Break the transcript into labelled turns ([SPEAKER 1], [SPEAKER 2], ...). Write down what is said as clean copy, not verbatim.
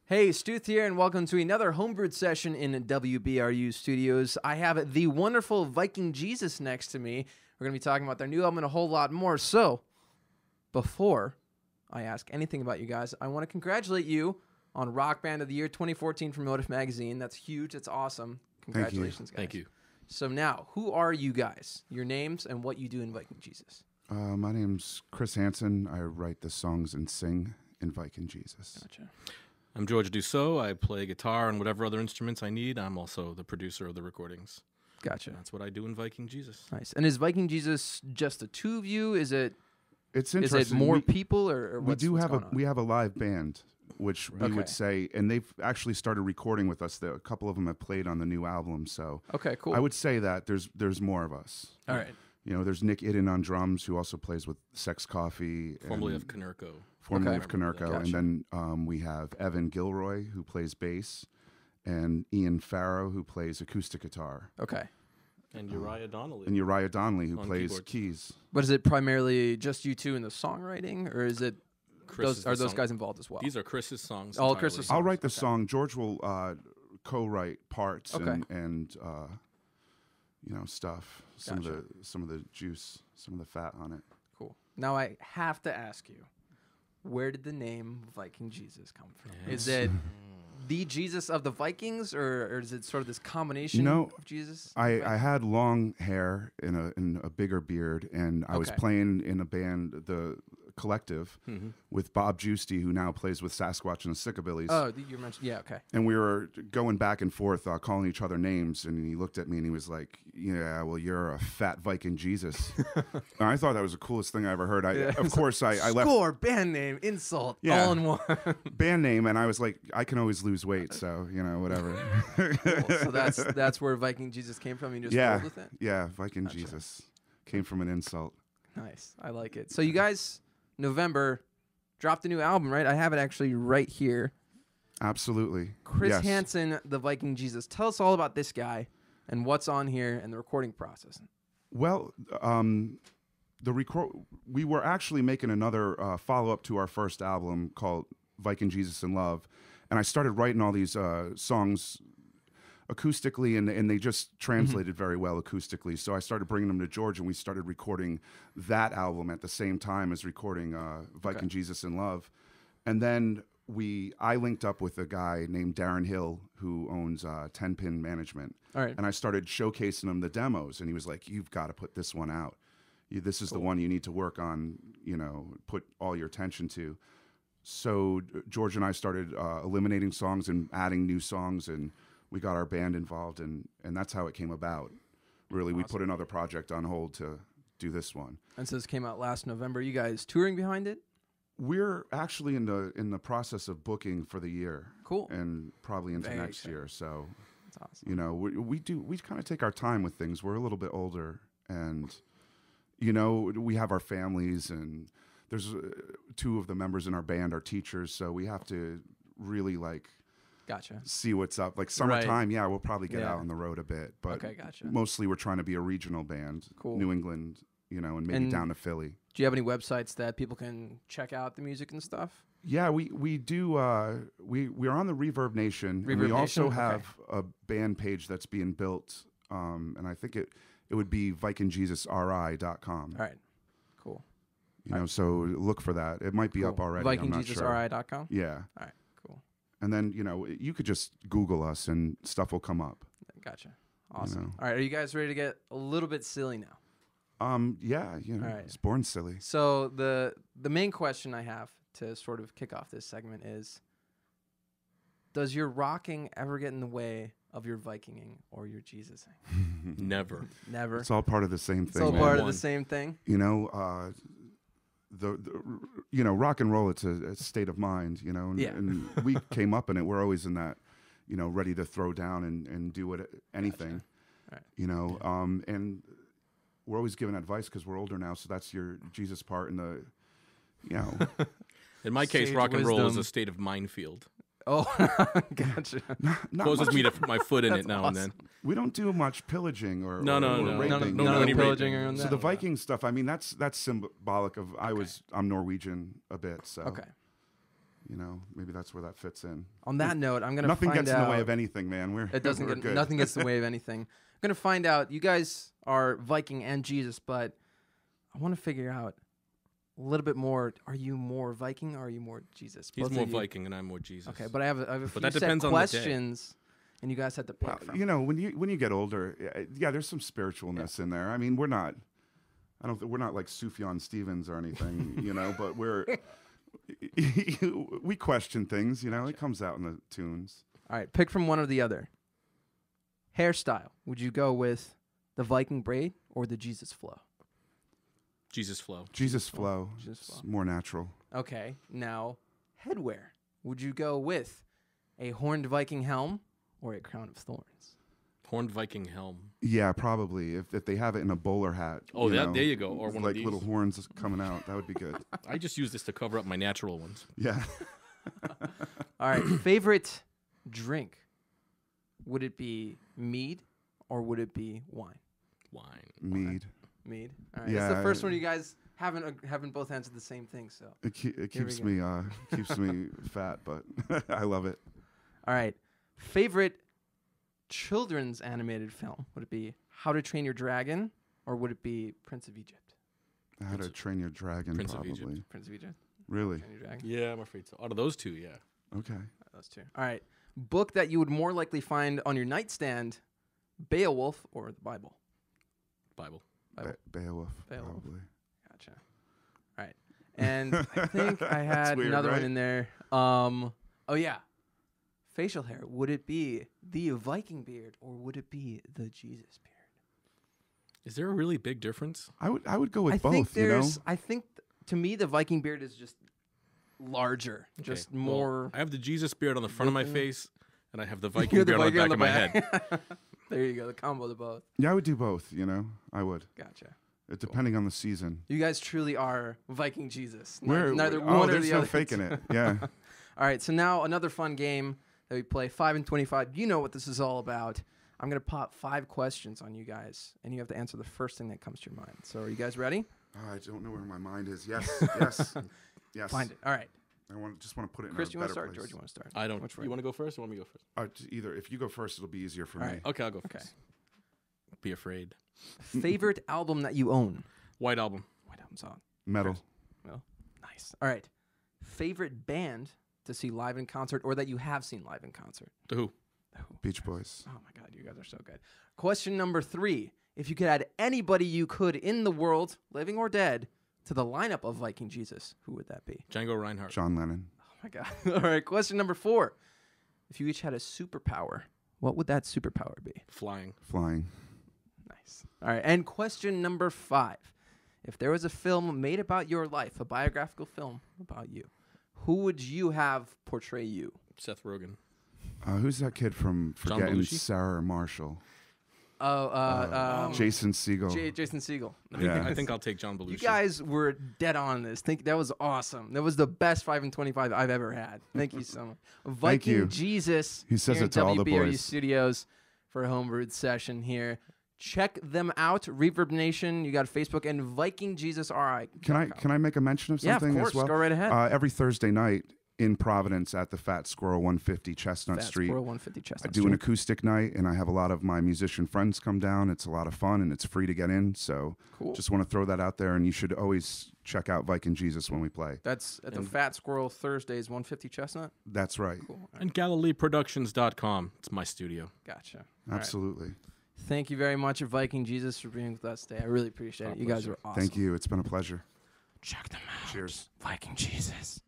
[SPEAKER 1] Hey, Stuth here, and welcome to another homebrewed session in WBRU studios. I have the wonderful Viking Jesus next to me. We're going to be talking about their new album and a whole lot more. So, before I ask anything about you guys, I want to congratulate you on Rock Band of the Year 2014 from Motive Magazine. That's huge. That's awesome. Congratulations, guys.
[SPEAKER 2] Thank you.
[SPEAKER 1] So now, who are you guys? Your names and what you do in Viking Jesus.
[SPEAKER 3] My name's Chris Hansen. I write the songs and sing in Viking Jesus.
[SPEAKER 1] Gotcha.
[SPEAKER 2] I'm George Dussault. I play guitar and whatever other instruments I need. I'm also the producer of the recordings.
[SPEAKER 1] Gotcha.
[SPEAKER 2] That's what I do in Viking Jesus.
[SPEAKER 1] Nice. And is Viking Jesus just the two of you? Is it?
[SPEAKER 3] It's
[SPEAKER 1] Is
[SPEAKER 3] interesting.
[SPEAKER 1] it more people or what's,
[SPEAKER 3] what's going on? We have a live band, which we
[SPEAKER 1] Okay.
[SPEAKER 3] would say, and they've actually started recording with us. A couple of them have played on the new album, so
[SPEAKER 1] Okay, cool.
[SPEAKER 3] I would say that there's more of us.
[SPEAKER 1] All right.
[SPEAKER 3] You know, there's Nick Idden on drums, who also plays with Sex Coffee,
[SPEAKER 2] Formerly
[SPEAKER 3] and
[SPEAKER 2] of Canerco.
[SPEAKER 3] formerly
[SPEAKER 1] Okay.
[SPEAKER 3] of Canerco,
[SPEAKER 1] Gotcha.
[SPEAKER 3] and then we have Evan Gilroy, who plays bass, and Ian Farrow, who plays acoustic guitar,
[SPEAKER 1] Okay.
[SPEAKER 2] And Uriah Donnelly.
[SPEAKER 3] and Uriah Donnelly, who
[SPEAKER 2] On
[SPEAKER 3] plays
[SPEAKER 2] keyboards.
[SPEAKER 3] keys.
[SPEAKER 1] But is it primarily just you two in the songwriting, or is it
[SPEAKER 2] Chris is the
[SPEAKER 1] are those
[SPEAKER 2] song-
[SPEAKER 1] guys involved as well?
[SPEAKER 2] These are Chris's songs.
[SPEAKER 1] All
[SPEAKER 2] entirely.
[SPEAKER 1] Chris's
[SPEAKER 3] I'll
[SPEAKER 1] songs.
[SPEAKER 3] write the
[SPEAKER 1] Okay.
[SPEAKER 3] song. George will co-write parts
[SPEAKER 1] Okay.
[SPEAKER 3] and you know, stuff. Some
[SPEAKER 1] Gotcha.
[SPEAKER 3] of the juice, some of the fat on it.
[SPEAKER 1] Cool. Now I have to ask you, where did the name Viking Jesus come from? Is
[SPEAKER 2] Yes.
[SPEAKER 1] it the Jesus of the Vikings, or is it sort of this combination
[SPEAKER 3] know,
[SPEAKER 1] of Jesus?
[SPEAKER 3] I had long hair and a bigger beard, and I was
[SPEAKER 1] Okay.
[SPEAKER 3] playing in a band, the Collective, with Bob Giusti, who now plays with Sasquatch and the Sickabillies.
[SPEAKER 1] Oh, you mentioned, yeah, okay.
[SPEAKER 3] And we were going back and forth, calling each other names, and he looked at me and he was like, "Yeah, well, you're a fat Viking Jesus." And I thought that was the coolest thing I ever heard. Of course, I left
[SPEAKER 1] Score, band name, insult,
[SPEAKER 3] Yeah.
[SPEAKER 1] all in one.
[SPEAKER 3] band name, and I was like, I can always lose weight, so you know, whatever.
[SPEAKER 1] Cool. So that's where Viking Jesus came from. You just
[SPEAKER 3] yeah,
[SPEAKER 1] rolled with it.
[SPEAKER 3] yeah, Viking
[SPEAKER 1] Gotcha.
[SPEAKER 3] Jesus came from an insult.
[SPEAKER 1] Nice. I like it. So you guys, November, dropped a new album, right? I have it actually right here.
[SPEAKER 3] Absolutely,
[SPEAKER 1] Chris
[SPEAKER 3] yes.
[SPEAKER 1] Hansen, the Viking Jesus. Tell us all about this guy and what's on here and the recording process.
[SPEAKER 3] Well, we were actually making another follow-up to our first album called Viking Jesus in Love, and I started writing all these songs acoustically, and they just translated very well acoustically. So I started bringing them to George, and we started recording that album at the same time as recording Viking Jesus in Love. And then I linked up with a guy named Darren Hill, who owns 10 Pin Management.
[SPEAKER 1] All right.
[SPEAKER 3] And I started showcasing him the demos, and he was like, "You've got to put this one out. This is the one you need to work on, you know, put all your attention to." So George and I started eliminating songs and adding new songs, and we got our band involved, and that's how it came about. Really, we put another project on hold to do this one.
[SPEAKER 1] And so this came out last November. You guys touring behind it?
[SPEAKER 3] We're actually in the process of booking for the year.
[SPEAKER 1] Cool.
[SPEAKER 3] And probably into
[SPEAKER 1] Very
[SPEAKER 3] next
[SPEAKER 1] exciting.
[SPEAKER 3] year. So,
[SPEAKER 1] That's awesome.
[SPEAKER 3] you know, we kind of take our time with things. We're a little bit older, and you know, we have our families, and there's two of the members in our band are teachers, so we have to really like
[SPEAKER 1] Gotcha.
[SPEAKER 3] see what's up. Like summertime, yeah, we'll probably get
[SPEAKER 1] Yeah.
[SPEAKER 3] out on the road a bit, but
[SPEAKER 1] Okay, gotcha.
[SPEAKER 3] mostly we're trying to be a regional band,
[SPEAKER 1] Cool.
[SPEAKER 3] New England, you know, and maybe
[SPEAKER 1] And-
[SPEAKER 3] down to Philly.
[SPEAKER 1] Do you have any websites that people can check out the music and stuff?
[SPEAKER 3] Yeah, we do. We're on the Reverb Nation, and
[SPEAKER 1] Reverb
[SPEAKER 3] we also
[SPEAKER 1] Nation?
[SPEAKER 3] have a band page that's being built, and I think it would be VikingJesusRI.com.
[SPEAKER 1] All right. Cool.
[SPEAKER 3] You know, so look for that. It might be up
[SPEAKER 1] Cool.
[SPEAKER 3] already. I'm not sure.
[SPEAKER 1] VikingJesusRI.com?
[SPEAKER 3] Yeah,
[SPEAKER 1] All right. Cool.
[SPEAKER 3] and then you know you could just Google us and stuff will come up.
[SPEAKER 1] Gotcha. Awesome.
[SPEAKER 3] know.
[SPEAKER 1] All right. Are you guys ready to get a little bit silly now?
[SPEAKER 3] Yeah, you know,
[SPEAKER 1] All right.
[SPEAKER 3] it's born silly.
[SPEAKER 1] So the main question I have to sort of kick off this segment is, does your rocking ever get in the way of your Vikinging or your Jesusing?
[SPEAKER 2] Never.
[SPEAKER 1] Never.
[SPEAKER 3] It's all part of the same
[SPEAKER 1] It's
[SPEAKER 3] thing.
[SPEAKER 1] all
[SPEAKER 3] man.
[SPEAKER 1] part of
[SPEAKER 2] One.
[SPEAKER 1] the same thing.
[SPEAKER 3] You know, the you know, rock and roll. It's a state of mind. You know, and,
[SPEAKER 1] Yeah.
[SPEAKER 3] and we came up in it. We're always in that, you know, ready to throw down and do anything.
[SPEAKER 1] Right.
[SPEAKER 3] You know, and we're always giving advice because we're older now. So that's your Jesus part in the, you know.
[SPEAKER 2] In my case,
[SPEAKER 1] Sage
[SPEAKER 2] rock and roll is
[SPEAKER 1] wisdom.
[SPEAKER 2] a state of minefield.
[SPEAKER 1] Oh, gotcha.
[SPEAKER 3] not
[SPEAKER 2] Causes
[SPEAKER 3] much-
[SPEAKER 2] me to my foot in it now and
[SPEAKER 1] awesome.
[SPEAKER 2] then.
[SPEAKER 3] We don't do much pillaging or
[SPEAKER 2] No, no,
[SPEAKER 3] or
[SPEAKER 2] no.
[SPEAKER 3] raping.
[SPEAKER 2] No,
[SPEAKER 1] None of
[SPEAKER 2] any
[SPEAKER 1] the pillaging
[SPEAKER 2] raping.
[SPEAKER 1] or
[SPEAKER 3] So
[SPEAKER 1] that.
[SPEAKER 3] the Viking stuff, I mean, that's symbolic of I'm Norwegian a bit. So
[SPEAKER 1] Okay.
[SPEAKER 3] You know, maybe that's where that fits in.
[SPEAKER 1] On that note, I'm gonna
[SPEAKER 3] Nothing
[SPEAKER 1] find
[SPEAKER 3] gets
[SPEAKER 1] out.
[SPEAKER 3] in the way of anything, man.
[SPEAKER 1] It doesn't
[SPEAKER 3] we're
[SPEAKER 1] get
[SPEAKER 3] good.
[SPEAKER 1] nothing gets in the way of anything. I'm gonna find out. You guys are Viking and Jesus, but I want to figure out a little bit more. Are you more Viking or are you more Jesus?
[SPEAKER 2] He's
[SPEAKER 1] Both
[SPEAKER 2] more
[SPEAKER 1] of you.
[SPEAKER 2] Viking and I'm more Jesus.
[SPEAKER 1] Okay, but I have a few
[SPEAKER 2] that
[SPEAKER 1] set
[SPEAKER 2] depends on the day.
[SPEAKER 1] questions, and you guys have to pick
[SPEAKER 3] Well,
[SPEAKER 1] from.
[SPEAKER 3] you know, when you get older, yeah, there's some spiritualness in there. I mean, we're not like Sufjan Stevens or anything, you know, but we question things, you know. It comes out in the tunes.
[SPEAKER 1] All right, pick from one or the other. Hairstyle. Would you go with the Viking braid or the Jesus flow?
[SPEAKER 2] Jesus flow.
[SPEAKER 3] Jesus flow.
[SPEAKER 1] Jesus flow.
[SPEAKER 3] It's more natural.
[SPEAKER 1] Okay, now headwear. Would you go with a horned Viking helm or a crown of thorns?
[SPEAKER 2] Horned Viking helm.
[SPEAKER 3] Yeah, probably. If they have it in a bowler hat.
[SPEAKER 2] Oh,
[SPEAKER 3] you know,
[SPEAKER 2] there you go. Or
[SPEAKER 3] with
[SPEAKER 2] one
[SPEAKER 3] like
[SPEAKER 2] of these.
[SPEAKER 3] little horns coming out. That would be good.
[SPEAKER 2] I just use this to cover up my natural ones.
[SPEAKER 3] Yeah.
[SPEAKER 1] All right, favorite drink. Would it be mead or would it be wine?
[SPEAKER 2] Wine.
[SPEAKER 3] Mead.
[SPEAKER 1] Mead. All right,
[SPEAKER 3] Yeah,
[SPEAKER 1] it's the first one you guys haven't both answered the same thing. So
[SPEAKER 3] It keeps
[SPEAKER 1] go.
[SPEAKER 3] me keeps me fat, but I love it.
[SPEAKER 1] all right, favorite children's animated film. Would it be How to Train Your Dragon or would it be Prince of Egypt?
[SPEAKER 3] How to Train Your Dragon,
[SPEAKER 2] Prince of
[SPEAKER 3] probably.
[SPEAKER 2] Egypt.
[SPEAKER 1] Prince of Egypt.
[SPEAKER 3] Really?
[SPEAKER 1] Train Your Dragon.
[SPEAKER 2] Yeah, I'm afraid so. Out of those two, yeah.
[SPEAKER 3] Okay.
[SPEAKER 1] Those two. All right. Book that you would more likely find on your nightstand, Beowulf or the Bible?
[SPEAKER 2] Bible.
[SPEAKER 1] Bible.
[SPEAKER 3] Beowulf,
[SPEAKER 1] Beowulf.
[SPEAKER 3] probably.
[SPEAKER 1] Gotcha. All right. And I think I had
[SPEAKER 3] weird,
[SPEAKER 1] another one
[SPEAKER 3] right?
[SPEAKER 1] in there. Oh, yeah. Facial hair. Would it be the Viking beard or would it be the Jesus beard?
[SPEAKER 2] Is there a really big difference?
[SPEAKER 3] I would go with
[SPEAKER 1] I
[SPEAKER 3] both,
[SPEAKER 1] think
[SPEAKER 3] you know?
[SPEAKER 1] there's. I think to me the Viking beard is just larger, just
[SPEAKER 2] Okay, well,
[SPEAKER 1] more.
[SPEAKER 2] I have the Jesus beard on the front of my
[SPEAKER 1] Looking-
[SPEAKER 2] face, and I have the Viking
[SPEAKER 1] You're the
[SPEAKER 2] beard on the
[SPEAKER 1] Viking
[SPEAKER 2] back of my head.
[SPEAKER 1] There you go. The combo of both.
[SPEAKER 3] Yeah, I would do both, you know? I would.
[SPEAKER 1] Gotcha.
[SPEAKER 3] Depending on the season.
[SPEAKER 1] You guys truly are Viking Jesus.
[SPEAKER 3] We're,
[SPEAKER 1] Neither
[SPEAKER 3] oh,
[SPEAKER 1] one or
[SPEAKER 3] there's
[SPEAKER 1] the
[SPEAKER 3] no
[SPEAKER 1] other.
[SPEAKER 3] faking it. Yeah.
[SPEAKER 1] All right, so now another fun game that we play, 5 and 25. You know what this is all about. I'm going to pop 5 questions on you guys, and you have to answer the first thing that comes to your mind. So are you guys ready?
[SPEAKER 3] Oh, I don't know where my mind is. Yes, yes, yes.
[SPEAKER 1] Find it. All right.
[SPEAKER 3] I just want to put it in
[SPEAKER 1] Chris,
[SPEAKER 3] a
[SPEAKER 1] you want to
[SPEAKER 3] better
[SPEAKER 1] start?
[SPEAKER 3] place.
[SPEAKER 1] George, you want to start?
[SPEAKER 2] I don't.
[SPEAKER 1] Which way?
[SPEAKER 2] You want to go first or want me to go first?
[SPEAKER 3] Either. If you go first, it'll be easier for
[SPEAKER 1] All
[SPEAKER 3] me.
[SPEAKER 1] right.
[SPEAKER 2] Okay, I'll go
[SPEAKER 1] Okay.
[SPEAKER 2] first. Be afraid.
[SPEAKER 1] Favorite album that you own?
[SPEAKER 2] White Album.
[SPEAKER 1] White Album song.
[SPEAKER 3] Metal.
[SPEAKER 1] Well, nice. All right. Favorite band to see live in concert or that you have seen live in concert?
[SPEAKER 2] The Who.
[SPEAKER 1] Oh,
[SPEAKER 3] Beach Boys.
[SPEAKER 1] oh my God, you guys are so good. Question number 3. If you could add anybody you could in the world, living or dead, to the lineup of Viking Jesus, who would that be?
[SPEAKER 2] Django Reinhardt.
[SPEAKER 3] John Lennon.
[SPEAKER 1] Oh my God. All right. Question number 4. If you each had a superpower, what would that superpower be?
[SPEAKER 2] Flying.
[SPEAKER 3] Flying.
[SPEAKER 1] Nice. All right. And question number 5. If there was a film made about your life, a biographical film about you, who would you have portray you?
[SPEAKER 2] Seth Rogen.
[SPEAKER 3] Who's that kid from
[SPEAKER 2] John
[SPEAKER 3] Forgetting
[SPEAKER 2] Belushi?
[SPEAKER 3] Sarah Marshall?
[SPEAKER 1] Jason
[SPEAKER 3] Jason Segel.
[SPEAKER 1] Jason Segel.
[SPEAKER 3] Yeah.
[SPEAKER 2] I think I'll take John Belushi.
[SPEAKER 1] You guys were dead on this. That was awesome. That was the best 5 and 25 I've ever had. Thank you so much. Viking
[SPEAKER 3] you.
[SPEAKER 1] Jesus.
[SPEAKER 3] He says
[SPEAKER 1] here
[SPEAKER 3] it to
[SPEAKER 1] in
[SPEAKER 3] all the
[SPEAKER 1] WBRU
[SPEAKER 3] boys.
[SPEAKER 1] Studios for a homebrewed session here. Check them out. Reverb Nation. You got Facebook and Viking Jesus RI.
[SPEAKER 3] Can I make a mention of
[SPEAKER 1] Yeah, of
[SPEAKER 3] something
[SPEAKER 1] course.
[SPEAKER 3] as well?
[SPEAKER 1] Go right ahead.
[SPEAKER 3] Every Thursday night in Providence at the Fat Squirrel 150 Chestnut
[SPEAKER 1] Fat
[SPEAKER 3] Street.
[SPEAKER 1] Squirrel 150 Chestnut
[SPEAKER 3] I do an
[SPEAKER 1] Street.
[SPEAKER 3] acoustic night, and I have a lot of my musician friends come down. It's a lot of fun, and it's free to get in. So
[SPEAKER 1] Cool.
[SPEAKER 3] just want to throw that out there, and you should always check out Viking Jesus when we play.
[SPEAKER 1] That's at the
[SPEAKER 2] And-
[SPEAKER 1] Fat Squirrel Thursdays 150 Chestnut.
[SPEAKER 3] That's right.
[SPEAKER 1] Cool. All right.
[SPEAKER 2] And GalileeProductions.com. It's my studio.
[SPEAKER 1] Gotcha. All right.
[SPEAKER 3] Absolutely.
[SPEAKER 1] Thank you very much, Viking Jesus, for being with us today. I really appreciate
[SPEAKER 2] Our
[SPEAKER 1] it. You guys
[SPEAKER 2] pleasure.
[SPEAKER 1] are awesome.
[SPEAKER 3] Thank you. It's been a pleasure.
[SPEAKER 1] Check them out.
[SPEAKER 3] Cheers.
[SPEAKER 1] Viking Jesus.